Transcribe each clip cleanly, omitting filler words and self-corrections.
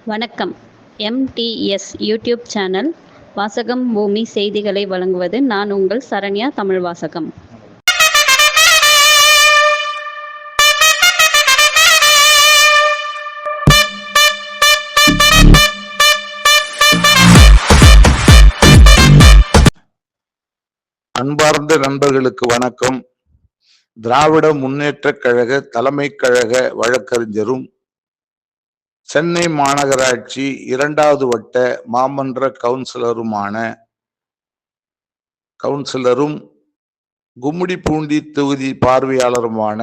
வணக்கம். MTS YouTube channel வாசகம் பூமி செய்திகளை வழங்குவது நான் உங்கள் சரண்யா தமிழ் வாசகம். அன்பார்ந்த நண்பர்களுக்கு வணக்கம். திராவிட முன்னேற்றக் கழக தலைமை கழக வழக்கறிஞரும் சென்னை மாநகராட்சி 2வது வட்ட மாமன்ற கவுன்சிலரும் கும்மிடிப்பூண்டி தொகுதி பார்வையாளருமான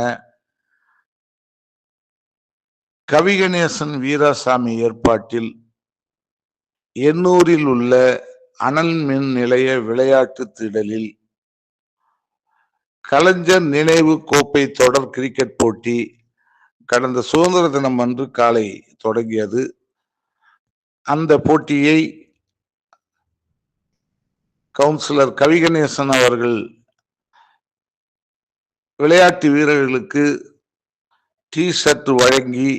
கவிகணேசன் வீராசாமி ஏற்பாட்டில் எண்ணூரில் உள்ள அனல் மின் நிலைய விளையாட்டு திடலில் கலைஞர் நினைவு கோப்பை தொடர் கிரிக்கெட் போட்டி கடந்த சுதந்திர தினம் அன்று காலை தொடங்கியது. அந்த போட்டியை கவுன்சிலர் கவிகணேசன் அவர்கள் விளையாட்டு வீரர்களுக்கு டி ஷர்ட் வழங்கி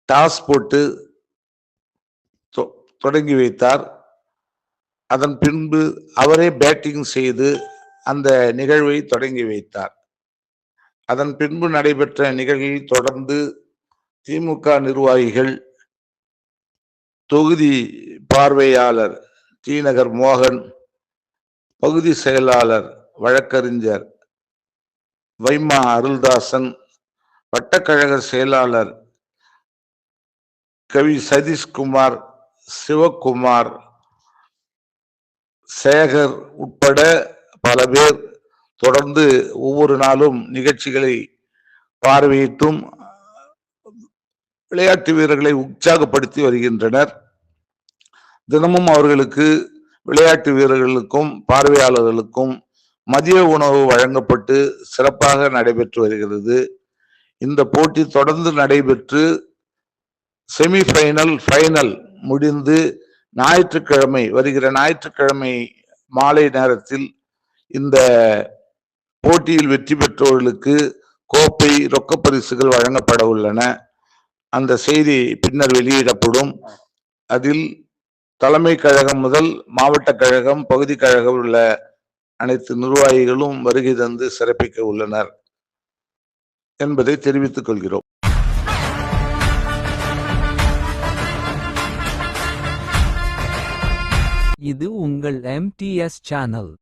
டாஸ் போட்டு தொடங்கி வைத்தார். அதன் பின்பு அவரே பேட்டிங் செய்து அந்த நிகழ்வை தொடங்கி வைத்தார். அதன் பின்பு நடைபெற்ற நிகழ்வில் தொடர்ந்து திமுக நிர்வாகிகள், தொகுதி பார்வையாளர் டி நகர் மோகன், பகுதி செயலாளர் வழக்கறிஞர் வைமா அருள்தாசன், வட்டக்கழக செயலாளர் கவி சதீஷ்குமார், சிவக்குமார், சேகர் உட்பட பல பேர் தொடர்ந்து ஒவ்வொரு நாளும் நிகழ்ச்சிகளை பார்வையிட்டும் விளையாட்டு வீரர்களை உற்சாகப்படுத்தி வருகின்றனர். தினமும் அவர்களுக்கு, விளையாட்டு வீரர்களுக்கும் பார்வையாளர்களுக்கும் மதிய உணவு வழங்கப்பட்டு சிறப்பாக நடைபெற்று வருகிறது. இந்த போட்டி தொடர்ந்து நடைபெற்று செமிஃபைனல், ஃபைனல் முடிந்து வருகிற ஞாயிற்றுக்கிழமை மாலை நேரத்தில் இந்த போட்டியில் வெற்றி பெற்றவர்களுக்கு கோப்பை, ரொக்க பரிசுகள் வழங்கப்பட உள்ளன. அந்த செய்தி பின்னர் வெளியிடப்படும். அதில் தலைமை கழகம் முதல் மாவட்ட கழகம், பகுதி கழகம் உள்ள அனைத்து நிர்வாகிகளும் வருகை தந்து சிறப்பிக்க உள்ளனர் என்பதை தெரிவித்துக் கொள்கிறோம். இது உங்கள் MTS சேனல்.